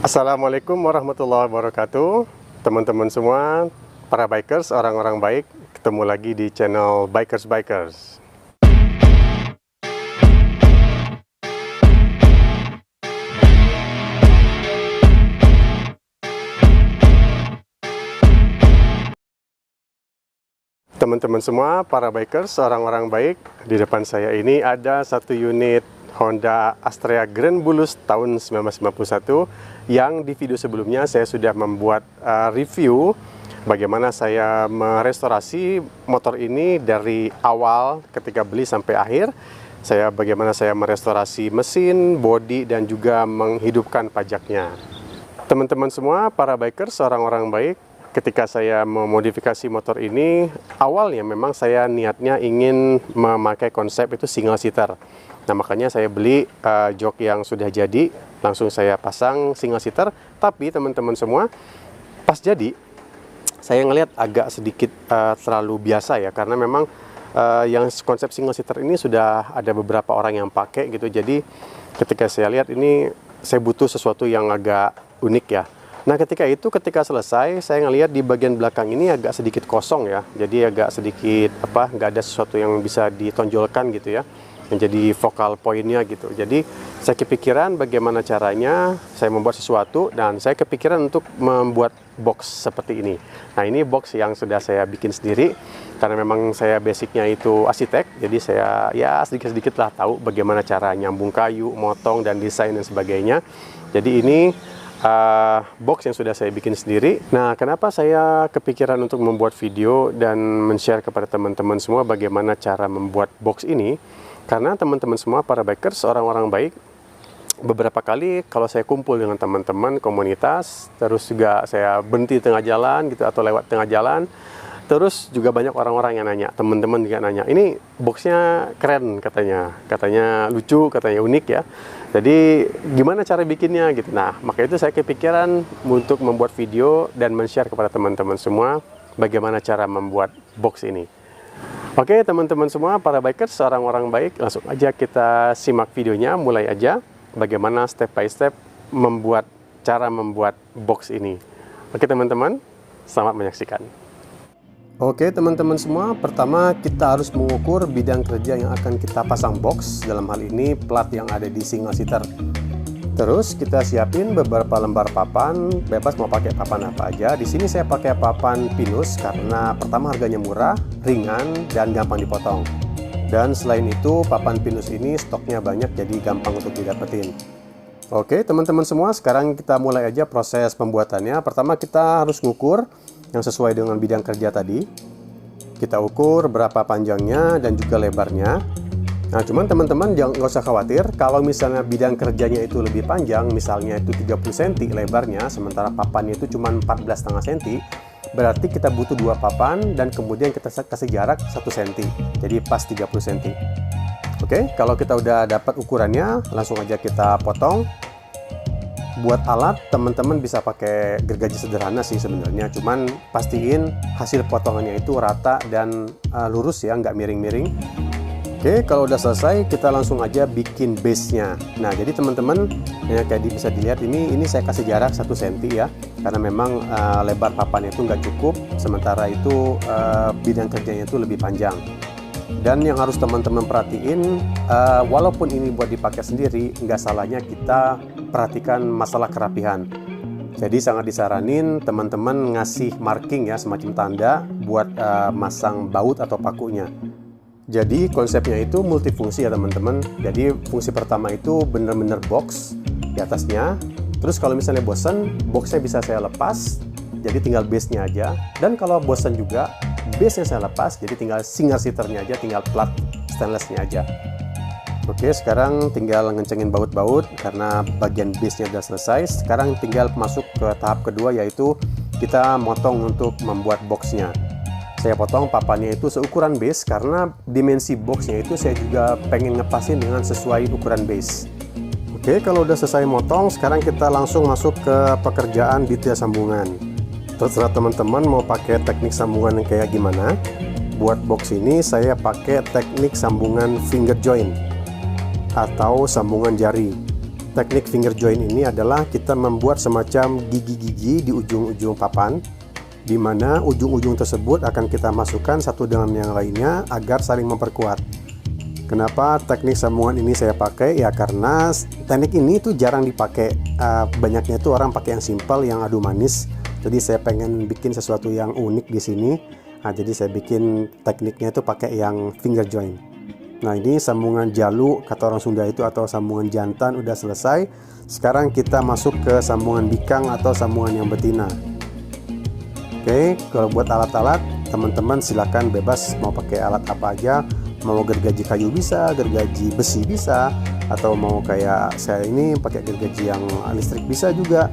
Assalamualaikum warahmatullahi wabarakatuh. Teman-teman semua, para bikers, orang-orang baik, ketemu lagi di channel Bikers Bikers. Teman-teman semua, para bikers, orang-orang baik, di depan saya ini ada satu unit Honda Astrea Grand Bulus tahun 1991 yang di video sebelumnya saya sudah membuat review bagaimana saya merestorasi motor ini dari awal ketika beli sampai akhir. Bagaimana saya merestorasi mesin, bodi, dan juga menghidupkan pajaknya. Teman-teman semua, para bikers, orang-orang baik, ketika saya memodifikasi motor ini, awalnya memang saya niatnya ingin memakai konsep itu single seater. Nah, makanya saya beli jok yang sudah jadi, langsung saya pasang single seater. Tapi teman-teman semua, pas jadi, saya ngelihat agak sedikit terlalu biasa ya, karena memang yang konsep single seater ini sudah ada beberapa orang yang pakai gitu. Jadi ketika saya lihat ini, saya butuh sesuatu yang agak unik ya. Nah, ketika selesai, saya ngelihat di bagian belakang ini agak sedikit kosong ya. Jadi agak sedikit nggak ada sesuatu yang bisa ditonjolkan gitu ya, menjadi vokal poinnya gitu. Jadi saya kepikiran bagaimana caranya saya membuat sesuatu, dan saya kepikiran untuk membuat box seperti ini. Nah, ini box yang sudah saya bikin sendiri karena memang saya basicnya itu arsitek. Jadi saya ya sedikit-sedikit lah tahu bagaimana cara nyambung kayu, motong, dan desain dan sebagainya. Jadi ini box yang sudah saya bikin sendiri. Nah, kenapa saya kepikiran untuk membuat video dan men-share kepada teman-teman semua bagaimana cara membuat box ini? Karena teman-teman semua, para bikers, orang-orang baik, beberapa kali kalau saya kumpul dengan teman-teman komunitas, terus juga saya berhenti di tengah jalan gitu atau lewat tengah jalan, terus juga banyak orang-orang yang nanya, teman-teman juga nanya, ini boxnya keren katanya lucu, katanya unik ya. Jadi gimana cara bikinnya gitu. Nah, maka itu saya kepikiran untuk membuat video dan men-share kepada teman-teman semua bagaimana cara membuat box ini. Oke, teman-teman semua, para bikers, orang-orang baik, langsung aja kita simak videonya, mulai aja bagaimana step by step cara membuat box ini. Oke teman-teman, selamat menyaksikan. Oke teman-teman semua, pertama kita harus mengukur bidang kerja yang akan kita pasang box, dalam hal ini plat yang ada di single seater. Terus kita siapin beberapa lembar papan, bebas mau pakai papan apa aja. Di sini saya pakai papan pinus karena pertama harganya murah, ringan, dan gampang dipotong. Dan selain itu papan pinus ini stoknya banyak, jadi gampang untuk didapetin. Oke teman-teman semua, sekarang kita mulai aja proses pembuatannya. Pertama kita harus ngukur yang sesuai dengan bidang kerja tadi. Kita ukur berapa panjangnya dan juga lebarnya. Nah, cuman teman-teman nggak usah khawatir kalau misalnya bidang kerjanya itu lebih panjang, misalnya itu 30 cm lebarnya, sementara papannya itu cuma 14,5 cm, berarti kita butuh 2 papan dan kemudian kita kasih jarak 1 cm, jadi pas 30 cm. Oke, kalau kita udah dapat ukurannya, langsung aja kita potong. Buat alat, teman-teman bisa pakai gergaji sederhana sih sebenarnya, cuman pastiin hasil potongannya itu rata dan lurus ya, nggak miring-miring. Oke, kalau udah selesai, kita langsung aja bikin base-nya. Nah, jadi teman-teman, ya, kayak bisa dilihat ini saya kasih jarak 1 cm ya, karena memang lebar papannya itu nggak cukup, sementara itu bidang kerjanya itu lebih panjang. Dan yang harus teman-teman perhatiin, walaupun ini buat dipakai sendiri, nggak salahnya kita perhatikan masalah kerapihan. Jadi sangat disaranin teman-teman ngasih marking ya, semacam tanda buat masang baut atau pakunya. Jadi konsepnya itu multifungsi ya teman-teman. Jadi fungsi pertama itu bener-bener box di atasnya. Terus kalau misalnya bosan, boxnya bisa saya lepas, jadi tinggal base-nya aja. Dan kalau bosan juga, base-nya saya lepas, jadi tinggal single seater-nya aja, tinggal plat stainless-nya aja. Oke, sekarang tinggal ngencengin baut-baut karena bagian base-nya udah selesai. Sekarang tinggal masuk ke tahap kedua, yaitu kita motong untuk membuat box-nya. Saya potong papannya itu seukuran base karena dimensi boxnya itu saya juga pengen ngepasin dengan sesuai ukuran base. Oke, kalau udah selesai motong, sekarang kita langsung masuk ke pekerjaan detail sambungan. Terserah teman-teman mau pakai teknik sambungan yang kayak gimana. Buat box ini saya pakai teknik sambungan finger joint atau sambungan jari. Teknik finger joint ini adalah kita membuat semacam gigi-gigi di ujung-ujung papan, di mana ujung-ujung tersebut akan kita masukkan satu dengan yang lainnya agar saling memperkuat. Kenapa teknik sambungan ini saya pakai? Ya karena teknik ini tuh jarang dipakai. Banyaknya itu orang pakai yang simpel, yang adu manis. Jadi saya pengen bikin sesuatu yang unik di sini. Nah, jadi saya bikin tekniknya itu pakai yang finger joint. Nah, ini sambungan jalu kata orang Sunda itu, atau sambungan jantan udah selesai. Sekarang kita masuk ke sambungan bikang atau sambungan yang betina. Oke, kalau buat alat-alat teman-teman silakan bebas mau pakai alat apa aja. Mau gergaji kayu bisa, gergaji besi bisa, atau mau kayak saya ini pakai gergaji yang listrik bisa juga.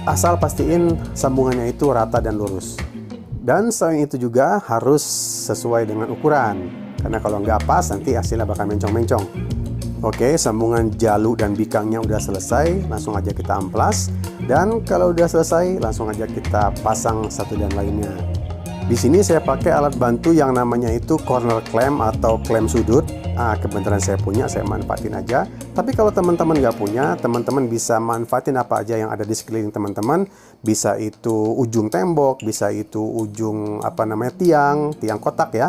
Asal pastiin sambungannya itu rata dan lurus. Dan selain itu juga harus sesuai dengan ukuran. Karena kalau nggak pas nanti hasilnya bakal mencong-mencong. Oke, sambungan jalu dan bikangnya udah selesai, langsung aja kita amplas. Dan kalau udah selesai, langsung aja kita pasang satu dan lainnya. Di sini saya pakai alat bantu yang namanya itu corner clamp atau klem sudut. Kebetulan saya punya, saya manfaatin aja. Tapi kalau teman-teman nggak punya, teman-teman bisa manfaatin apa aja yang ada di sekeliling teman-teman. Bisa itu ujung tembok, bisa itu ujung tiang kotak ya.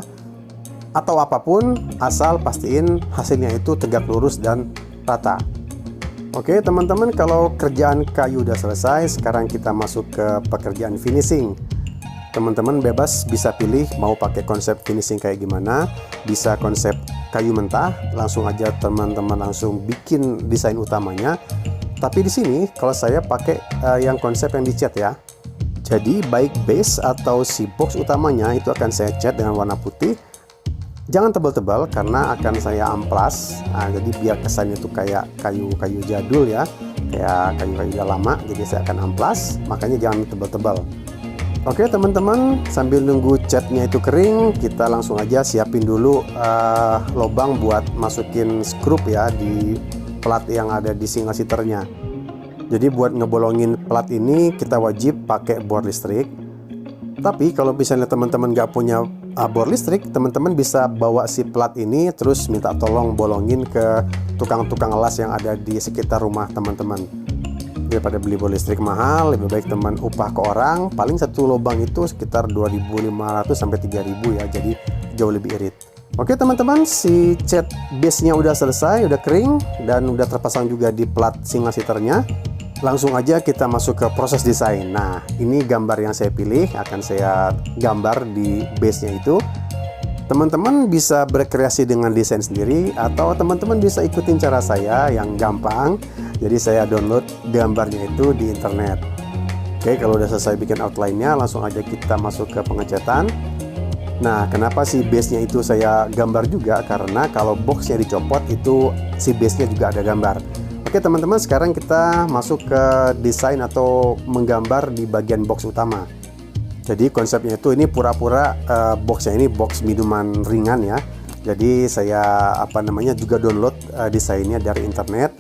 Atau apapun, asal pastiin hasilnya itu tegak lurus dan rata. Oke teman-teman, kalau kerjaan kayu udah selesai, sekarang kita masuk ke pekerjaan finishing. Teman-teman bebas bisa pilih mau pakai konsep finishing kayak gimana. Bisa konsep kayu mentah, langsung aja teman-teman langsung bikin desain utamanya. Tapi di sini kalau saya pakai yang konsep yang dicat ya. Jadi baik base atau si box utamanya itu akan saya cat dengan warna putih. Jangan tebal-tebal karena akan saya amplas. Jadi biar kesannya tuh kayak kayu-kayu jadul ya, kayak kayu-kayu udah lama. Jadi saya akan amplas, makanya jangan tebal-tebal. Oke teman-teman, sambil nunggu catnya itu kering, kita langsung aja siapin dulu lubang buat masukin skrup ya di plat yang ada di single seaternya. Jadi buat ngebolongin plat ini kita wajib pakai bor listrik. Tapi kalau misalnya teman-teman nggak punya bor listrik, teman-teman bisa bawa si plat ini terus minta tolong bolongin ke tukang-tukang las yang ada di sekitar rumah teman-teman. Daripada beli bor listrik mahal, lebih baik teman upah ke orang. Paling satu lubang itu sekitar 2.500 sampai 3.000 ya, jadi jauh lebih irit. Oke teman-teman, si cat base-nya udah selesai, udah kering dan udah terpasang juga di plat single seaternya. Langsung aja kita masuk ke proses desain. Nah, ini gambar yang saya pilih, akan saya gambar di base-nya itu. Teman-teman bisa berkreasi dengan desain sendiri, atau teman-teman bisa ikutin cara saya yang gampang. Jadi saya download gambarnya itu di internet. Oke, kalau udah selesai bikin outline-nya, langsung aja kita masuk ke pengecatan. Nah, kenapa si base-nya itu saya gambar juga? Karena kalau box-nya dicopot itu si base-nya juga ada gambar. Oke teman-teman, sekarang kita masuk ke desain atau menggambar di bagian box utama. Jadi konsepnya itu ini pura-pura boxnya ini box minuman ringan ya. Jadi saya juga download desainnya dari internet.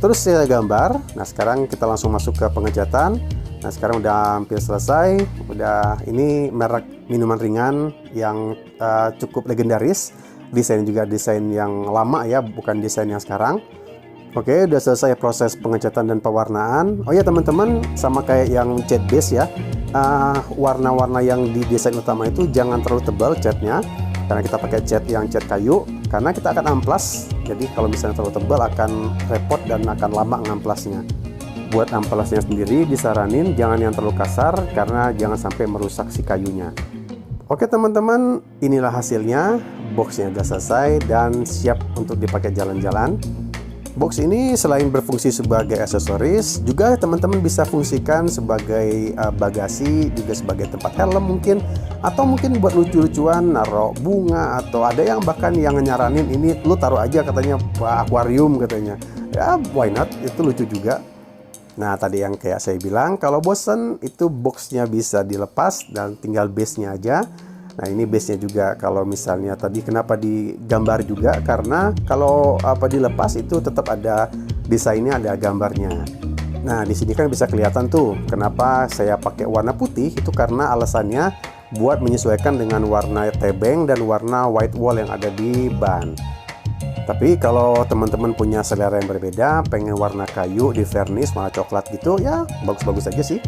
Terus saya gambar. Nah sekarang kita langsung masuk ke pengecatan. Nah sekarang udah hampir selesai. Udah, ini merek minuman ringan yang cukup legendaris. Desain juga desain yang lama ya, bukan desain yang sekarang. Oke, udah selesai proses pengecatan dan pewarnaan. Oh ya teman-teman, sama kayak yang cat base ya, warna-warna yang di desain utama itu jangan terlalu tebal catnya, karena kita pakai cat yang cat kayu, karena kita akan amplas. Jadi kalau misalnya terlalu tebal akan repot dan akan lama ngamplasnya. Buat amplasnya sendiri disaranin jangan yang terlalu kasar, karena jangan sampai merusak si kayunya. Oke teman-teman, inilah hasilnya. Boxnya udah selesai dan siap untuk dipakai jalan-jalan. Box ini selain berfungsi sebagai aksesoris, juga teman-teman bisa fungsikan sebagai bagasi, juga sebagai tempat helm mungkin, atau mungkin buat lucu-lucuan, naruh bunga, atau ada yang bahkan yang nyaranin ini lu taruh aja katanya akuarium katanya. Ya why not, itu lucu juga. Nah tadi yang kayak saya bilang, kalau bosen itu boxnya bisa dilepas dan tinggal base-nya aja. Nah ini base-nya juga kalau misalnya tadi kenapa digambar juga, karena kalau dilepas itu tetap ada desainnya, ada gambarnya. Nah di sini kan bisa kelihatan tuh kenapa saya pakai warna putih, itu karena alasannya buat menyesuaikan dengan warna tebeng dan warna white wall yang ada di ban. Tapi kalau teman-teman punya selera yang berbeda, pengen warna kayu di vernis, warna coklat gitu, ya bagus-bagus aja sih.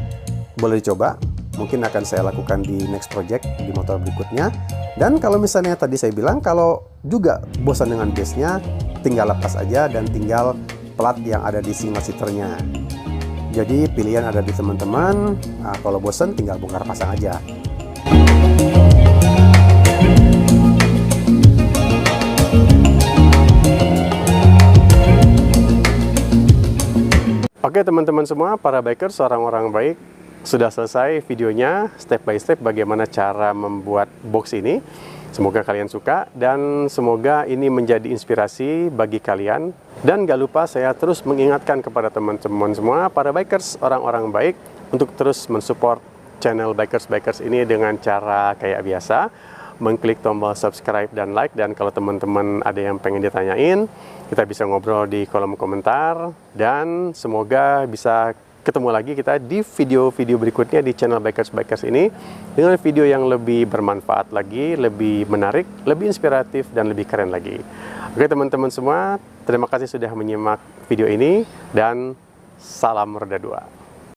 Boleh dicoba. Mungkin akan saya lakukan di next project di motor berikutnya. Dan kalau misalnya tadi saya bilang kalau juga bosan dengan base-nya, tinggal lepas aja dan tinggal plat yang ada di single seater-nya. Jadi pilihan ada di teman-teman. Nah, kalau bosan tinggal bongkar pasang aja. Oke teman-teman semua, para bikers, orang-orang baik, sudah selesai videonya step by step bagaimana cara membuat box ini. Semoga kalian suka dan semoga ini menjadi inspirasi bagi kalian. Dan gak lupa saya terus mengingatkan kepada teman-teman semua, para bikers, orang-orang baik, untuk terus mensupport channel Bikers ini dengan cara kayak biasa, mengklik tombol subscribe dan like. Dan kalau teman-teman ada yang pengen ditanyain, kita bisa ngobrol di kolom komentar. Dan semoga bisa ketemu lagi kita di video-video berikutnya di channel Bikers ini dengan video yang lebih bermanfaat lagi, lebih menarik, lebih inspiratif, dan lebih keren lagi. Oke teman-teman semua, terima kasih sudah menyimak video ini dan salam roda 2.